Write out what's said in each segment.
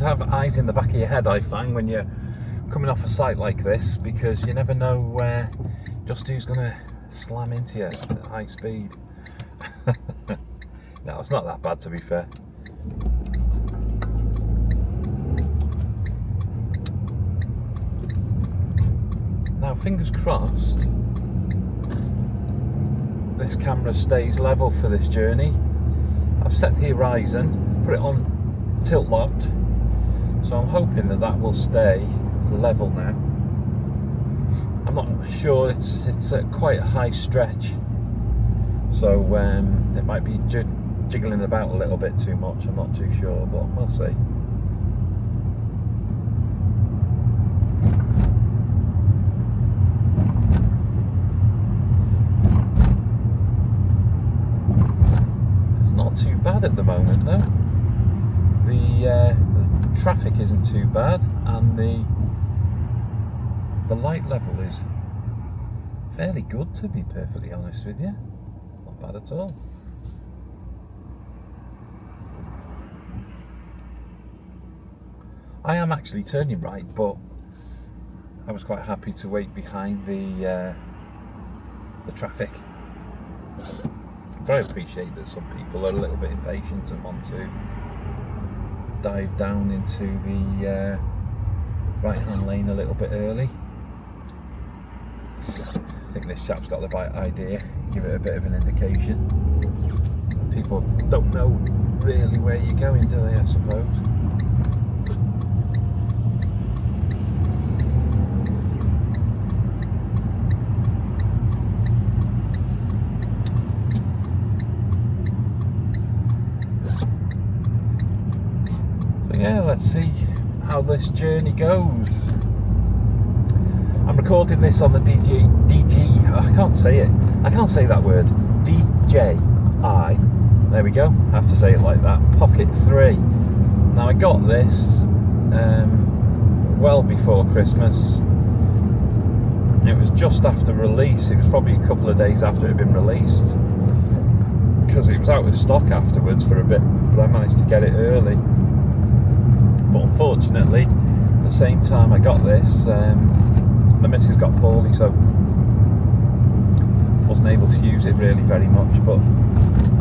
to have eyes in the back of your head, I find, when you're coming off a site like this, because you never know just who's going to slam into you at high speed. No, it's not that bad, to be fair. Now, fingers crossed, this camera stays level for this journey. I've set the horizon, put it on tilt locked, so I'm hoping that that will stay level now. I'm not sure, it's at quite a high stretch, so it might be jiggling about a little bit too much. I'm not too sure, but we'll see. Not too bad at the moment though. The traffic isn't too bad, and the light level is fairly good, to be perfectly honest with you. Not bad at all. I am actually turning right, but I was quite happy to wait behind the traffic. But I appreciate that some people are a little bit impatient and want to dive down into the right-hand lane a little bit early. I think this chap's got the right idea, give it a bit of an indication. People don't know really where you're going, do they, I suppose? Yeah, let's see how this journey goes. I'm recording this on the I can't say it. I can't say that word. DJI. There we go. I have to say it like that. Pocket 3. Now, I got this well before Christmas. It was just after release. It was probably a couple of days after it had been released, because it was out of stock afterwards for a bit, but I managed to get it early. But unfortunately, at the same time I got this, the missus got poorly, so wasn't able to use it really very much. But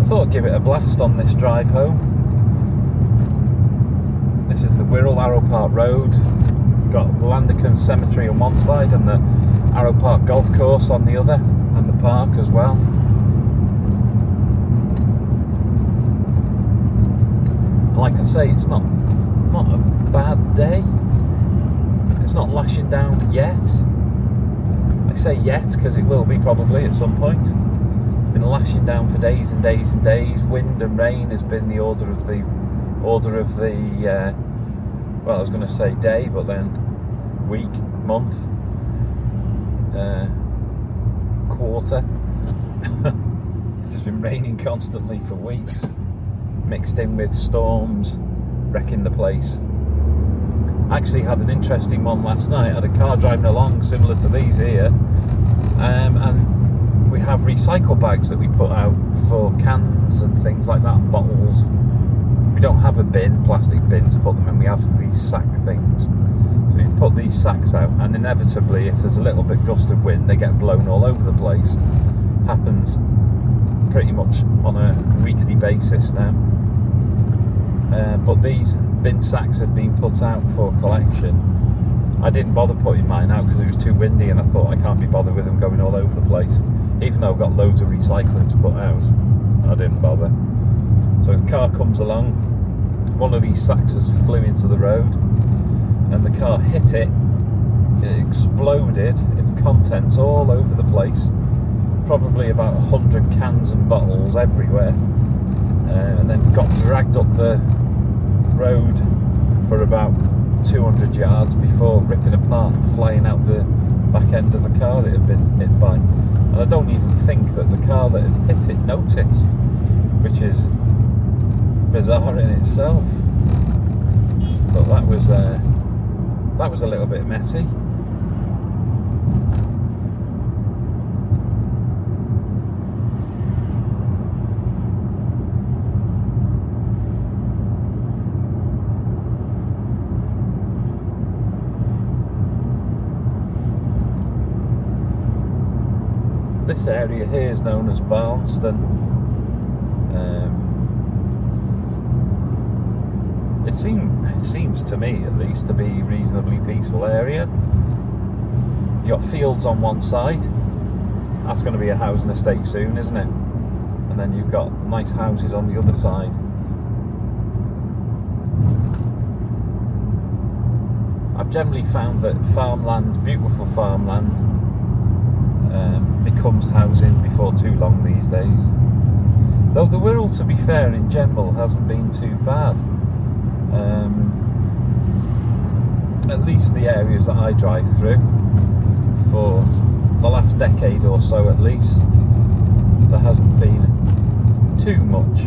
I thought I'd give it a blast on this drive home. This is the Wirral Arrow Park Road. We've got the Landercan Cemetery on one side and the Arrow Park Golf Course on the other, and the park as well. And like I say, it's not a bad day. It's not lashing down yet. I say yet because it will be probably at some point. It's been lashing down for days and days and days. Wind and rain has been the order of the well, I was going to say day, but then week, month, quarter. It's just been raining constantly for weeks, mixed in with storms wrecking the place. I actually had an interesting one last night. I had a car driving along similar to these here, and we have recycle bags that we put out for cans and things like that, bottles. We don't have a bin, plastic bin to put them in, we have these sack things. So you put these sacks out, and inevitably if there's a little bit gust of wind, they get blown all over the place. Happens pretty much on a weekly basis now. But these bin sacks had been put out for collection. I didn't bother putting mine out because it was too windy, and I thought I can't be bothered with them going all over the place. Even though I've got loads of recycling to put out, I didn't bother. So the car comes along, one of these sacks has flew into the road, and the car hit it. It exploded, its contents all over the place. Probably about 100 cans and bottles everywhere. And then got dragged up the road for about 200 yards before ripping apart and flying out the back end of the car it had been hit by. And I don't even think that the car that had hit it noticed, which is bizarre in itself. But that was a little bit messy. this area here is known as Barnston. It seems to me, at least, to be a reasonably peaceful area. You got fields on one side. That's going to be a housing estate soon, isn't it? And then you've got nice houses on the other side. I've generally found that farmland, beautiful farmland, becomes housing before too long these days. Though the Wirral, to be fair, in general, hasn't been too bad. At least the areas that I drive through, for the last decade or so at least, there hasn't been too much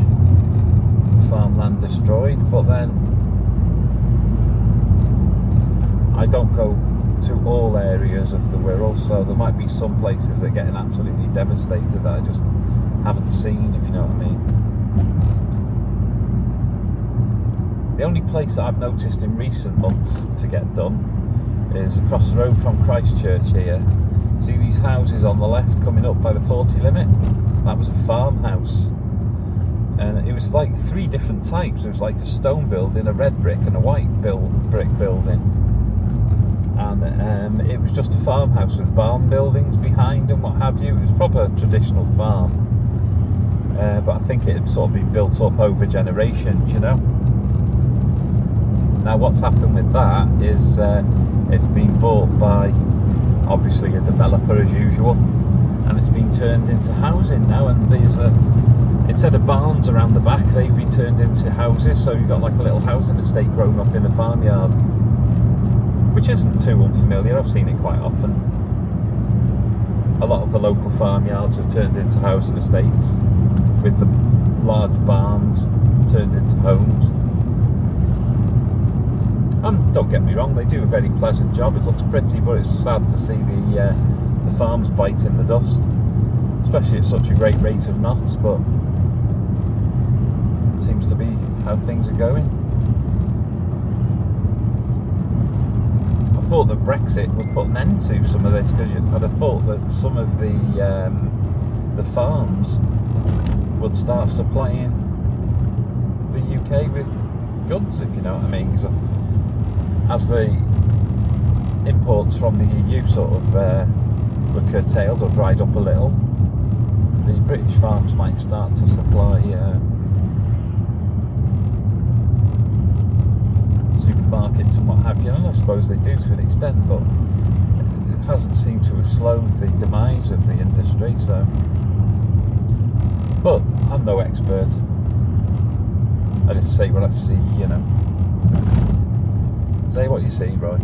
farmland destroyed. But then I don't go to all areas of the Wirral, so there might be some places that are getting absolutely devastated that I just haven't seen, if you know what I mean. The only place that I've noticed in recent months to get done is across the road from Christchurch here. See these houses on the left coming up by the 40 limit? That was a farmhouse. And it was like 3 different types. It was like a stone building, a red brick and a white brick building. And it was just a farmhouse with barn buildings behind and what have you. It was proper traditional farm. But I think it had sort of been built up over generations, you know. Now what's happened with that is it's been bought by obviously a developer as usual, and it's been turned into housing now, and there's instead of barns around the back, they've been turned into houses, so you've got like a little housing estate grown up in a farmyard, which isn't too unfamiliar. I've seen it quite often. A lot of the local farmyards have turned into housing estates, with the large barns turned into homes. And don't get me wrong, they do a very pleasant job. It looks pretty, but it's sad to see the farms bite in the dust, especially at such a great rate of knots. But it seems to be how things are going. I thought that Brexit would put an end to some of this, because I'd have thought that some of the farms would start supplying the UK with goods, if you know what I mean. As the imports from the EU sort of were curtailed or dried up a little, the British farms might start to supply supermarkets and what have you, and I suppose they do to an extent, but it hasn't seemed to have slowed the demise of the industry. So, but I'm no expert. I just say what I see, you know. Say what you see, Roy.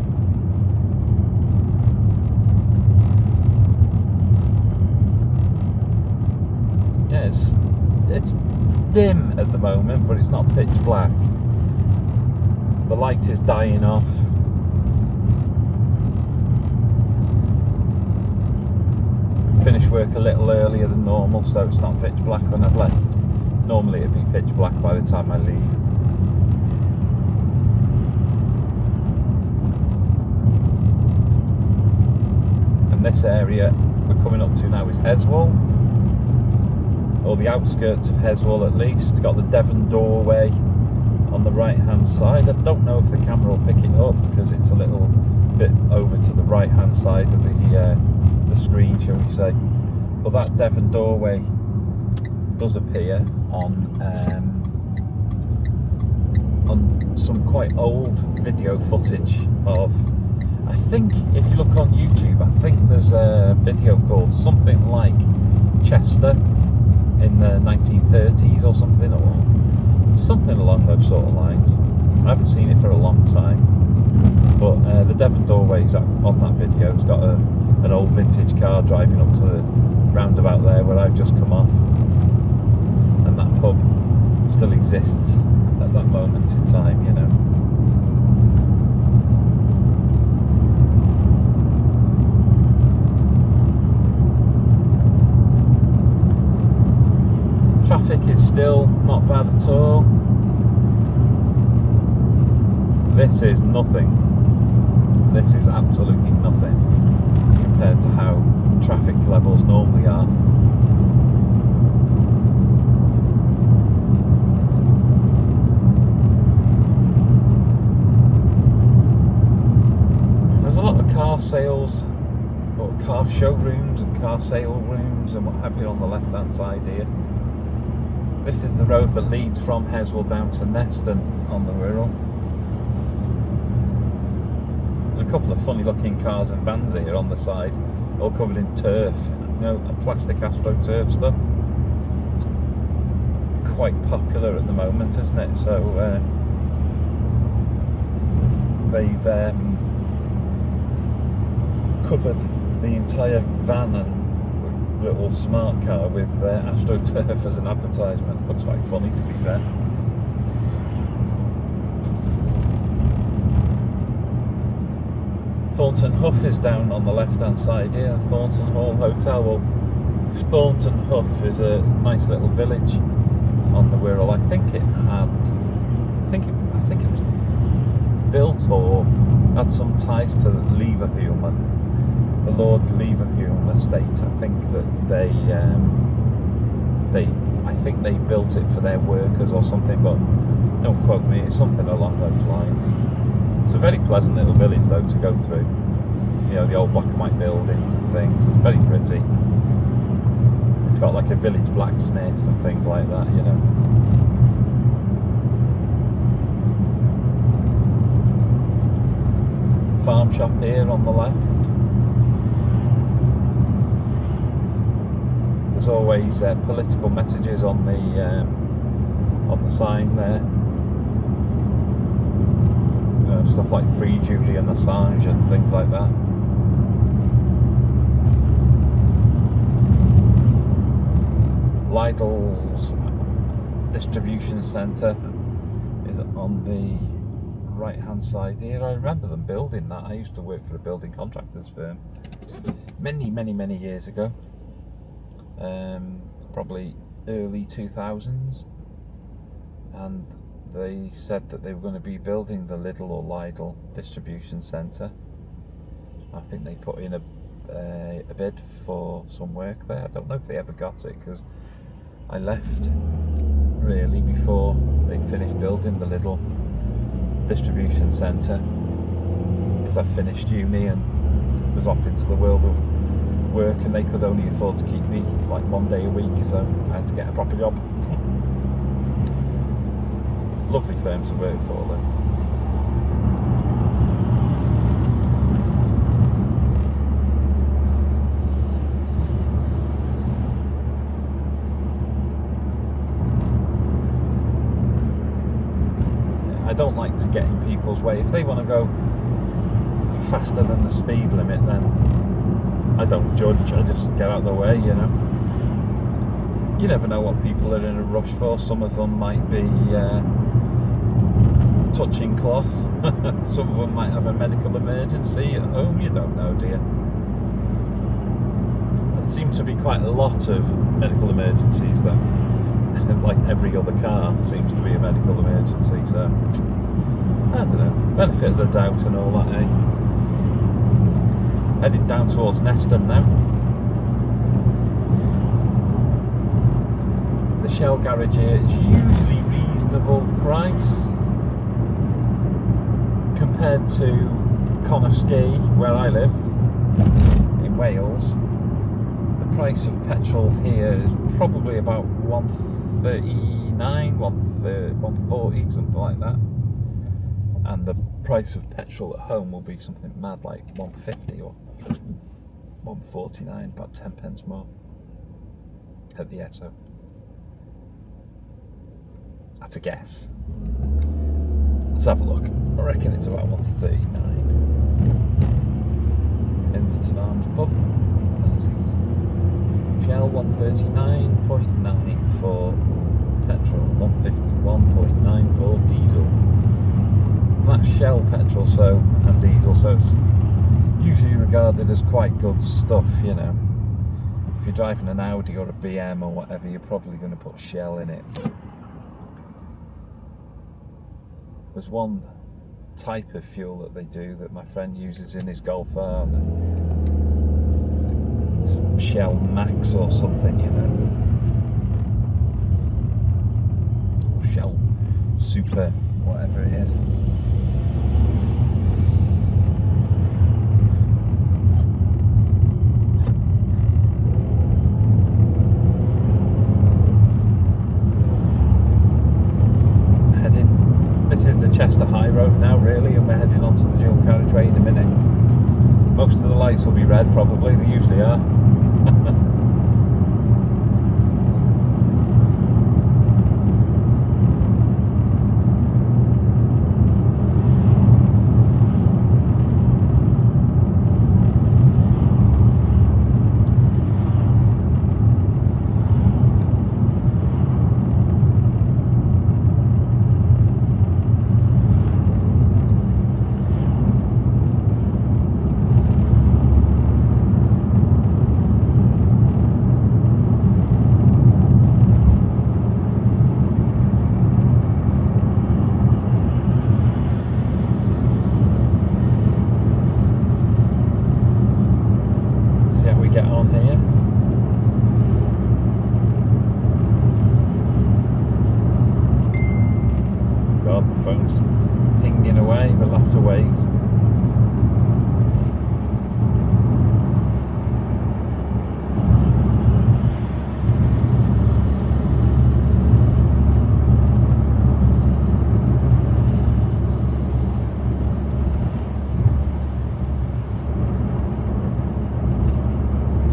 Yeah, it's dim at the moment, but it's not pitch black. The light is dying off. Finished work a little earlier than normal, so it's not pitch black when I've left. Normally it'd be pitch black by the time I leave. And this area we're coming up to now is Heswall, or the outskirts of Heswall at least. It's got the Devon doorway on the right hand side. I don't know if the camera will pick it up because it's a little bit over to the right hand side of the screen, shall we say. But that Devon doorway does appear on some quite old video footage of, I think if you look on YouTube, I think there's a video called something like Chester in the 1930s or something, or something along those sort of lines. I haven't seen it for a long time, but the Devon doorway is on that video. It's got an old vintage car driving up to the roundabout there where I've just come off, and that pub still exists at that moment in time, you know. Traffic is still not bad at all. This is nothing. This is absolutely nothing compared to how traffic levels normally are. There's a lot of car sales, or car showrooms and car sale rooms and what have you on the left hand side here. This is the road that leads from Heswell down to Neston on the Wirral. There's a couple of funny looking cars and vans here on the side, all covered in turf, you know, plastic astroturf stuff. It's quite popular at the moment, isn't it? So they've covered the entire van and little smart car with astroturf as an advertisement. Looks quite funny, to be fair. Thornton Hough is down on the left hand side here. Thornton Hall Hotel. Well, Thornton Hough is a nice little village on the Wirral. I think it was built or had some ties to Leverhulme, the Lord Leverhulme estate. I think that I think they built it for their workers or something, but don't quote me. It's something along those lines. It's a very pleasant little village though to go through. You know, the old black and white buildings and things. It's very pretty. It's got like a village blacksmith and things like that, you know. Farm shop here on the left. There's always political messages on the sign there. Stuff like Free Julian Assange and things like that. Lidl's distribution centre is on the right hand side here. I remember them building that. I used to work for a building contractors firm many years ago, probably early 2000s, and they said that they were going to be building the Lidl or Lidl distribution centre. I think they put in a bid for some work there. I don't know if they ever got it, because I left really before they finished building the Lidl distribution centre, because I finished uni and was off into the world of work, and they could only afford to keep me like 1 day a week, so I had to get a proper job. Lovely firm to work for though. I don't like to get in people's way. If they want to go faster than the speed limit, then I don't judge. I just get out of the way, you know. You never know what people are in a rush for. Some of them might be touching cloth. Some of them might have a medical emergency at home. You don't know, do you? There seems to be quite a lot of medical emergencies though. Like every other car seems to be a medical emergency, so I don't know. Benefit of the doubt and all that, eh? Heading down towards Neston now. The Shell garage here is usually reasonable price compared to Conisky, where I live in Wales. The price of petrol here is probably about 139, 140, something like that. And the price of petrol at home will be something mad like 150 or 149, about 10 pence more at the Esso. That's a guess. Let's have a look. I reckon it's about 139. Enderton Arms pub. That's the Shell 139.9 for petrol, 151.9 for diesel. That's Shell petrol, and diesel, so it's usually regarded as quite good stuff, you know. If you're driving an Audi or a BM or whatever, you're probably going to put Shell in it. There's one type of fuel that they do that my friend uses in his Golf R. Shell Max or something, you know. Or Shell Super, whatever it is. This is the Chester High Road now, really, and we're heading onto the dual carriageway in a minute. Most of the lights will be red, probably. They usually are. Get on here. God, my phone's pinging away, we'll have to wait.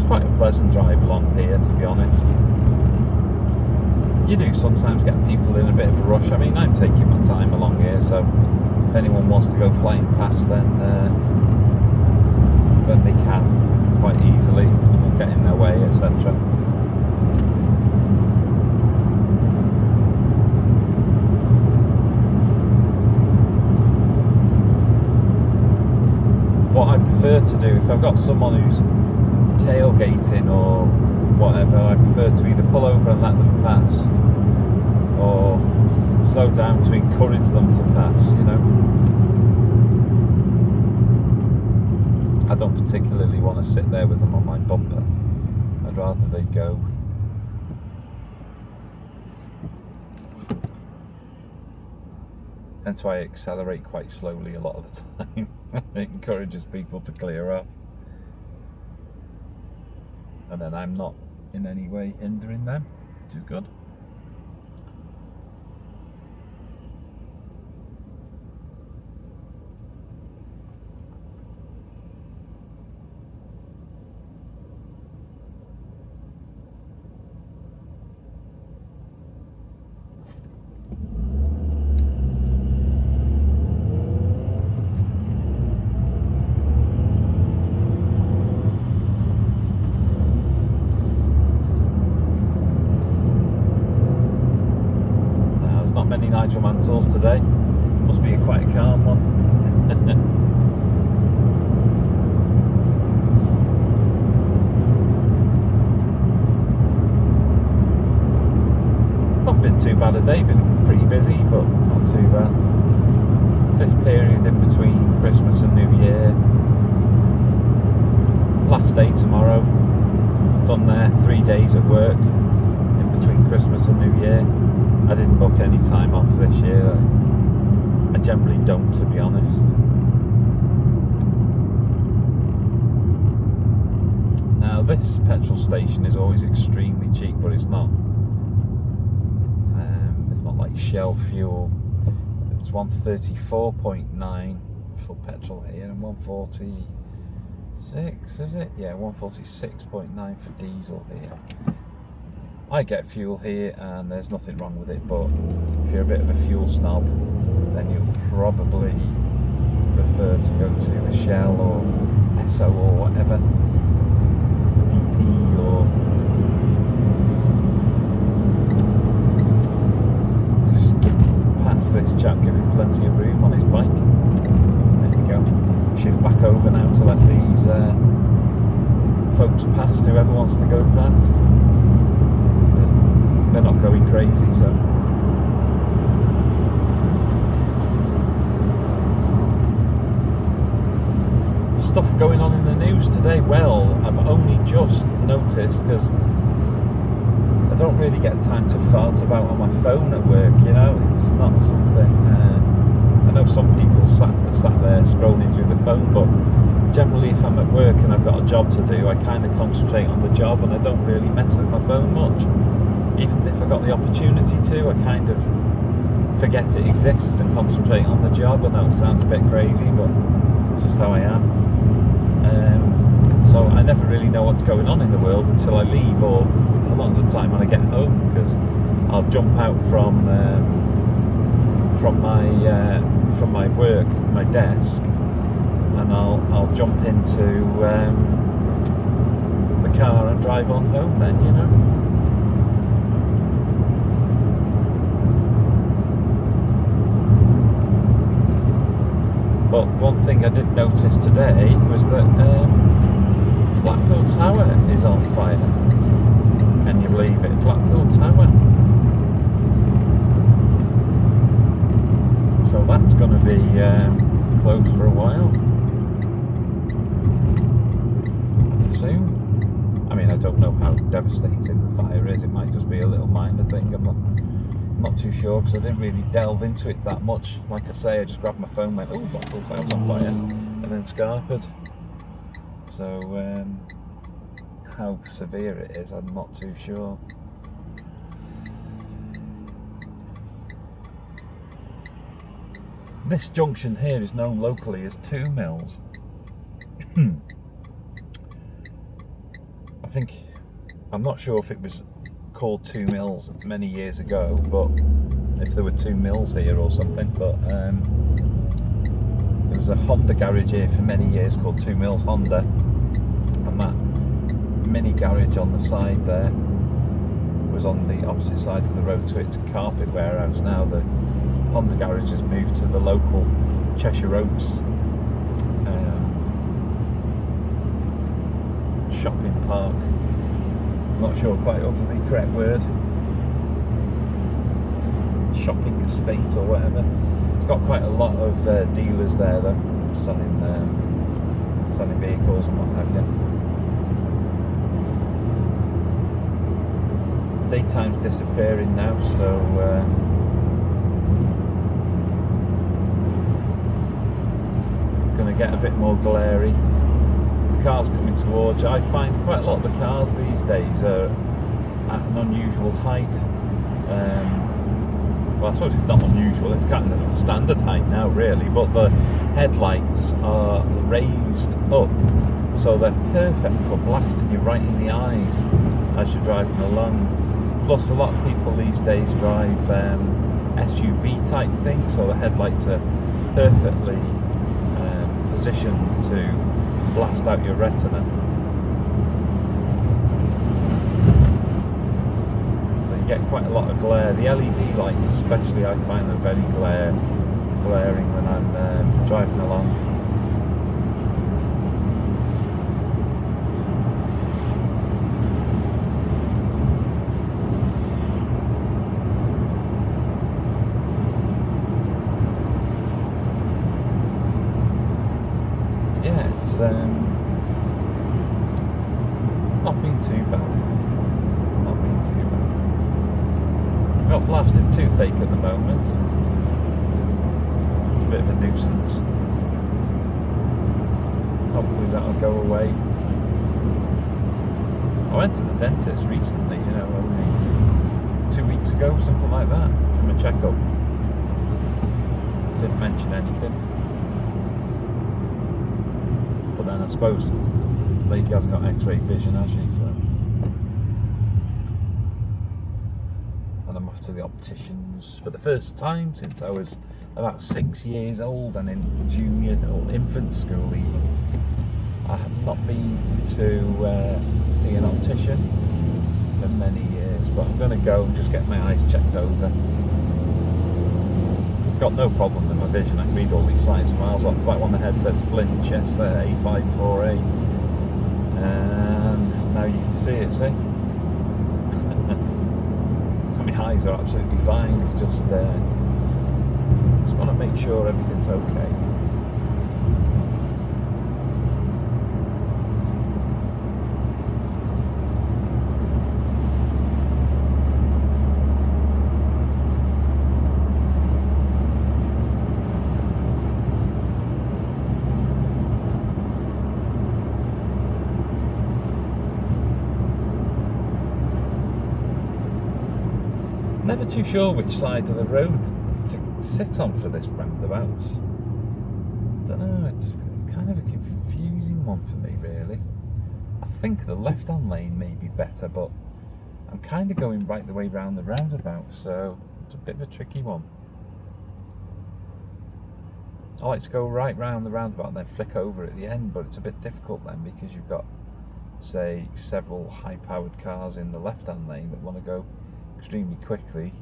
Quite a pleasant drive along here, to be honest. You do sometimes get people in a bit of a rush. I mean, I'm taking my time along here, so if anyone wants to go flying past, then they can quite easily, and we'll get in their way, etc. What I prefer to do, if I've got someone who's tailgating or whatever, I prefer to either pull over and let them pass or slow down to encourage them to pass, you know. I don't particularly want to sit there with them on my bumper. I'd rather they go. Hence why I accelerate quite slowly a lot of the time. It encourages people to clear off. And then I'm not in any way hindering them, which is good. Many Nigel Mansells today. Must be quite a calm one. It's not been too bad a day, been pretty busy, but not too bad. It's this period in between Christmas and New Year. Last day tomorrow. Done there, 3 days at work in between Christmas and New Year. I didn't book any time off this year. I generally don't, to be honest. Now this petrol station is always extremely cheap, but it's not. It's not like Shell fuel. It's 134.9 for petrol here and 146, is it? Yeah, 146.9 for diesel here. I get fuel here and there's nothing wrong with it, but if you're a bit of a fuel snob, then you'll probably prefer to go to the Shell or Esso or whatever, BP or skip past this chap, give him plenty of room on his bike. There we go. Shift back over now to let these folks past, whoever wants to go past. They're not going crazy, so stuff going on in the news today? Well, I've only just noticed, because I don't really get time to fart about on my phone at work, you know. It's not something... I know some people sat there scrolling through the phone, but generally if I'm at work and I've got a job to do, I kind of concentrate on the job and I don't really mess with my phone much. Even if I got the opportunity to, I kind of forget it exists and concentrate on the job. I know it sounds a bit crazy, but it's just how I am. So I never really know what's going on in the world until I leave, or a lot of the time when I get home, because I'll jump out from my work, my desk, and I'll jump into the car and drive on home then, you know. But one thing I did notice today was that Blackpool Tower is on fire. Can you believe it? Blackpool Tower. So that's going to be closed for a while, I presume. I mean, I don't know how devastating the fire is. It might just be a little minor thing. I'm not too sure, because I didn't really delve into it that much. Like I say, I just grabbed my phone, went, oh, Blackpool Tower's on fire, and then scarpered. So how severe it is, I'm not too sure. This junction here is known locally as Two Mills. I think, I'm not sure if it was called Two Mills many years ago, but if there were two mills here or something, but there was a Honda garage here for many years called Two Mills Honda, and that mini garage on the side there was on the opposite side of the road to its carpet warehouse. Now the Honda garage has moved to the local Cheshire Oaks shopping park. I'm not sure quite of the correct word. Shopping estate or whatever. It's got quite a lot of dealers there though, selling vehicles and what have you. Daytime's disappearing now, so going to get a bit more glary. The cars coming towards you. I find quite a lot of the cars these days are at an unusual height. Well, I suppose it's not unusual, it's kind of standard height now really, but the headlights are raised up, so they're perfect for blasting you right in the eyes as you're driving along. Plus a lot of people these days drive SUV type things, so the headlights are perfectly positioned to blast out your retina. So you get quite a lot of glare. The LED lights especially, I find them very glaring when I'm driving along. Yeah, it's not been too bad. Not been too bad. I've got blasted toothache at the moment. It's a bit of a nuisance. Hopefully that'll go away. I went to the dentist recently, you know, only 2 weeks ago, something like that, from a checkup. Didn't mention anything. But then I suppose the lady hasn't got x-ray vision, has she? So. And I'm off to the opticians for the first time since I was about 6 years old, and in junior or infant school even. I have not been to see an optician for many years, but I'm going to go and just get my eyes checked over. Got no problem with my vision. I can read all these signs from miles off. Like one ahead says Flint Chest there, A54A, and now you can see it. See, so my eyes are absolutely fine. It's just want to make sure everything's okay. Never too sure which side of the road to sit on for this roundabout. Don't know, it's kind of a confusing one for me, really. I think the left-hand lane may be better, but I'm kind of going right the way round the roundabout, so it's a bit of a tricky one. I like to go right round the roundabout and then flick over at the end, but it's a bit difficult then because you've got, say, several high-powered cars in the left-hand lane that want to go extremely quickly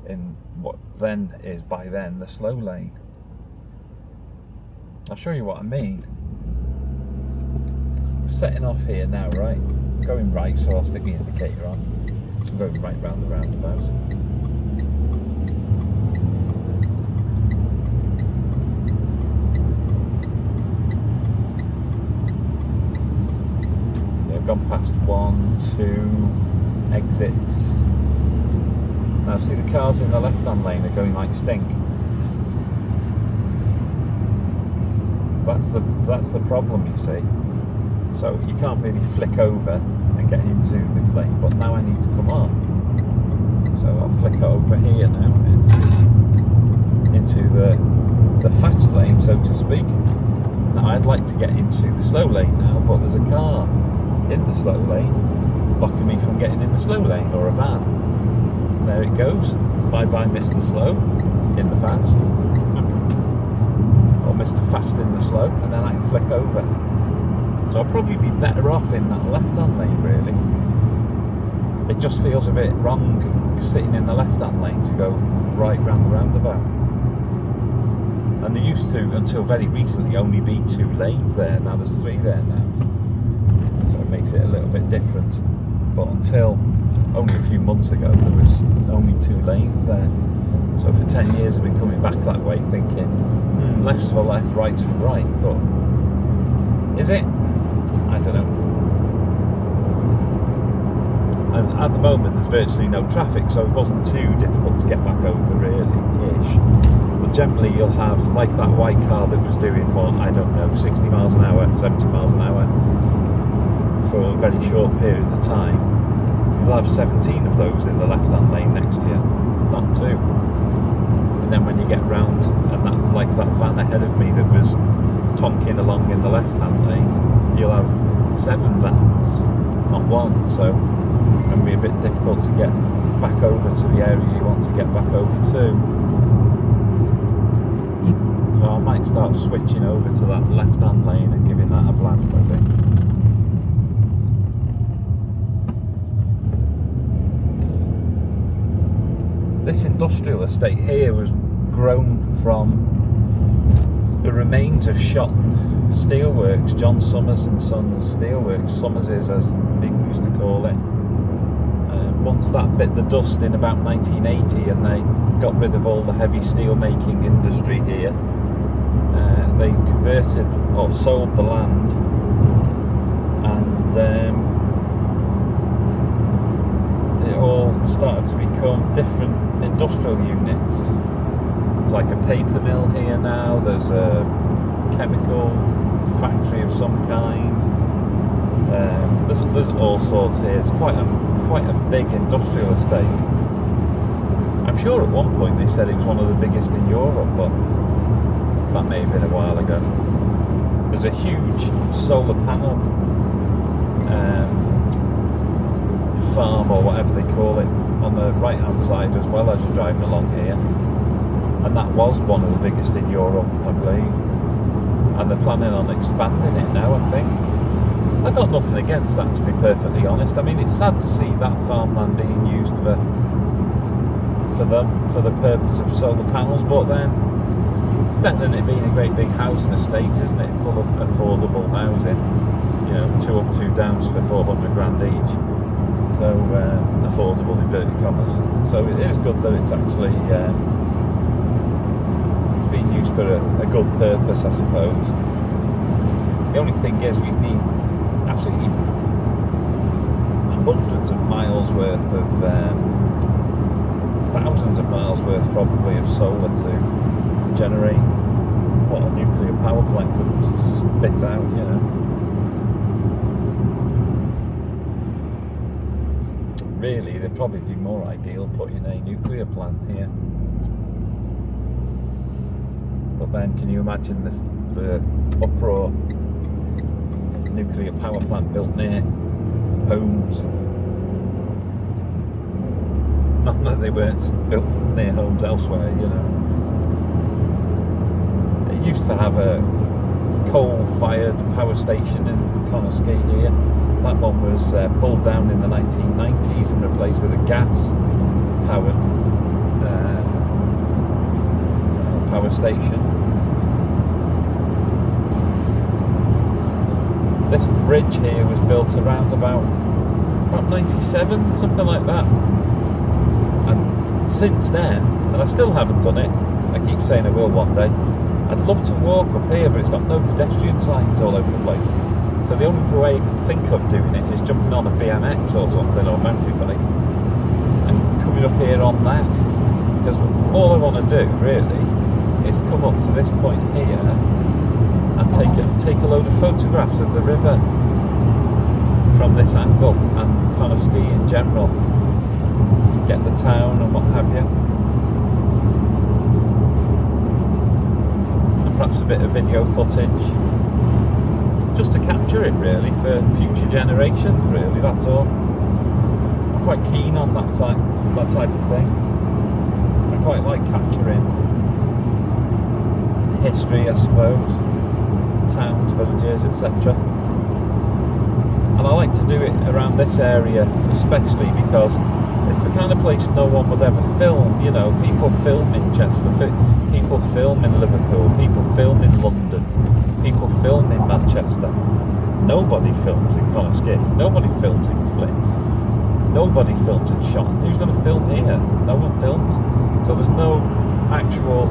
in what then is, by then, the slow lane. I'll show you what I mean. We're setting off here now, right? Going right, so I'll stick the indicator on. I'm going right round the roundabout. So I've gone past 1, 2 exits. Now see, the cars in the left-hand lane are going like stink. That's the problem, you see. So you can't really flick over and get into this lane, but now I need to come off. So I'll flick over here now into the fast lane, so to speak. Now I'd like to get into the slow lane now, but there's a car in the slow lane blocking me from getting in the slow lane, or a van. And there it goes. Bye-bye, Mr. Slow in the fast. Or Mr. Fast in the slow, and then I can flick over. So I'll probably be better off in that left-hand lane, really. It just feels a bit wrong sitting in the left-hand lane to go right round the roundabout. And there used to, until very recently, only be 2 lanes there. Now there's 3 there now. So it makes it a little bit different. But until only a few months ago, there was only 2 lanes there. So for 10 years I've been coming back that way thinking, left's for left, right's for right. But is it? I don't know. And at the moment there's virtually no traffic, so it wasn't too difficult to get back over, really-ish. But generally you'll have, like that white car that was doing, what, I don't know, 60 miles an hour, 70 miles an hour for a very short period of time. You'll have 17 of those in the left-hand lane next to you, not 2. And then when you get round, and that, like that van ahead of me that was tonking along in the left-hand lane, you'll have 7 vans, not 1. So it can be a bit difficult to get back over to the area you want to get back over to. So I might start switching over to that left-hand lane and giving that a blast, I think. This industrial estate here was grown from the remains of Shotton Steelworks, John Summers and Sons Steelworks, Summers's as they used to call it. Once that bit the dust in about 1980 and they got rid of all the heavy steel making industry here, they converted or sold the land, and it all started to become different industrial units. There's like a paper mill here now, there's a chemical factory of some kind, there's all sorts here. It's quite a big industrial estate. I'm sure at one point they said it was one of the biggest in Europe, but that may have been a while ago. There's a huge solar panel farm, or whatever they call it, on the right hand side as well as you're driving along here, and that was one of the biggest in Europe, I believe, and they're planning on expanding it now, I think. I got nothing against that, to be perfectly honest. I mean, it's sad to see that farmland being used for the purpose of solar panels, but then it's better than it being a great big housing estate, isn't it, full of affordable housing, you know, 2 up, 2 downs for 400 grand each. So affordable, inverted commas. So it is good that it's actually it's being used for a good purpose, I suppose. The only thing is we need absolutely hundreds of miles worth of thousands of miles worth probably of solar to generate what a nuclear power plant could spit out, you know. really, it'd probably be more ideal putting a nuclear plant here. But then, can you imagine the uproar? Nuclear power plant built near homes. Not that they weren't built near homes elsewhere, you know. It used to have a coal-fired power station in Conisky here. That one was pulled down in the 1990s and replaced with a gas-powered power station. This bridge here was built around about 97, something like that. And since then, and I still haven't done it, I keep saying I will one day, I'd love to walk up here, but it's got no pedestrian signs all over the place. So the only way I can think of doing it is jumping on a BMX or something, or mountain bike, and coming up here on that. Because all I want to do, really, is come up to this point here and take a load of photographs of the river from this angle, and kind of ski in general. Get the town and what have you. And perhaps a bit of video footage, just to capture it really for future generations, really, that's all. I'm quite keen on that type of thing. I quite like capturing history, I suppose, towns, villages, etc. And I like to do it around this area, especially because it's the kind of place no one would ever film. You know, people film in Chester, people film in Liverpool, people film in London, people film in Manchester. Nobody films in Conisky, nobody films in Flint, nobody films in Shotton. Who's going to film here? No one films. So there's no actual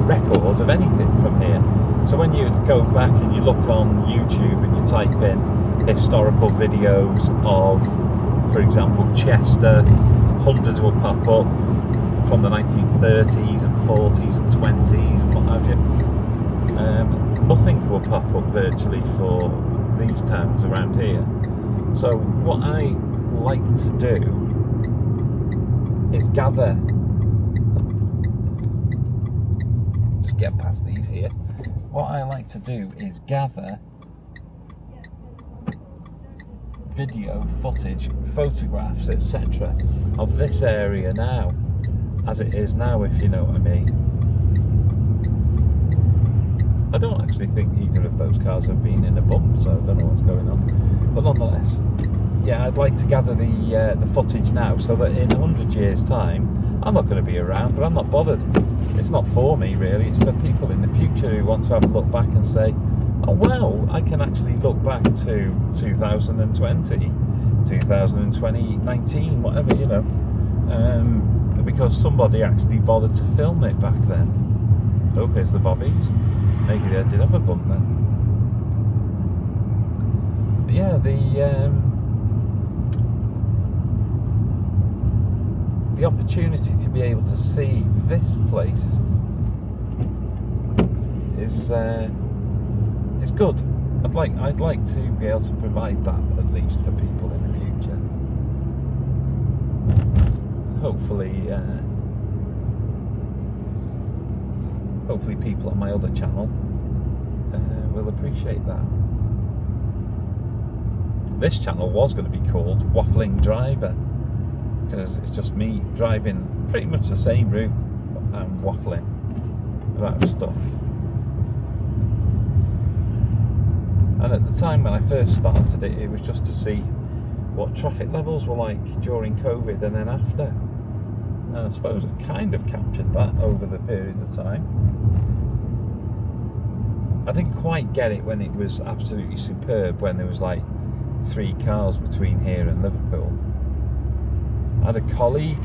record of anything from here. So when you go back and you look on YouTube and you type in historical videos of, for example, Chester, hundreds will pop up from the 1930s and 40s and 20s and what have you. Nothing will pop up virtually for these towns around here. So what I like to do is gather, just get past these here. What I like to do is gather video footage, photographs, etc. of this area now, as it is now, if you know what I mean. I don't actually think either of those cars have been in a bump, so I don't know what's going on. But nonetheless, yeah, I'd like to gather the footage now, so that in 100 years' time, I'm not going to be around, but I'm not bothered. It's not for me, really. It's for people in the future who want to have a look back and say, oh wow, I can actually look back to 2020, 2019, whatever, you know, because somebody actually bothered to film it back then. Oh, here's the bobbies. Maybe they did have a bump then. But yeah, the opportunity to be able to see this place is good. I'd like to be able to provide that at least for people in the future. Hopefully people on my other channel will appreciate that. This channel was going to be called Waffling Driver, because it's just me driving pretty much the same route and waffling about stuff. And at the time when I first started it, it was just to see what traffic levels were like during COVID and then after. And I suppose I've kind of captured that over the period of time. I didn't quite get it when it was absolutely superb, when there was like 3 cars between here and Liverpool. I had a colleague,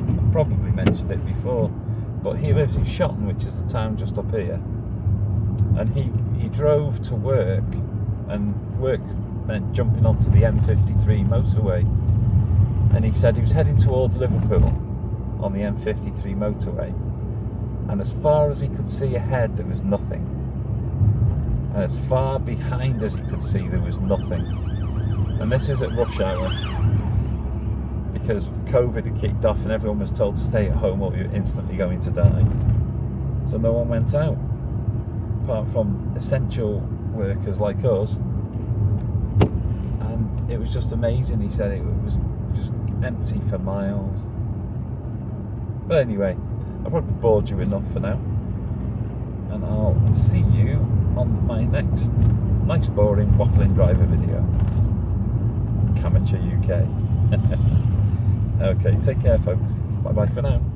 I probably mentioned it before, but he lives in Shotton, which is the town just up here. And he drove to work, and work meant jumping onto the M53 motorway. And he said he was heading towards Liverpool on the M53 motorway, and as far as he could see ahead there was nothing, and as far behind as he could see there was nothing. And this is at rush hour. because COVID had kicked off and everyone was told to stay at home or you're instantly going to die. So no one went out, apart from essential workers like us. And it was just amazing. He said it was just empty for miles. But anyway, I've probably bored you enough for now. And I'll see you on my next nice boring waffling driver video. Camacha UK. Okay, take care folks. Bye bye for now.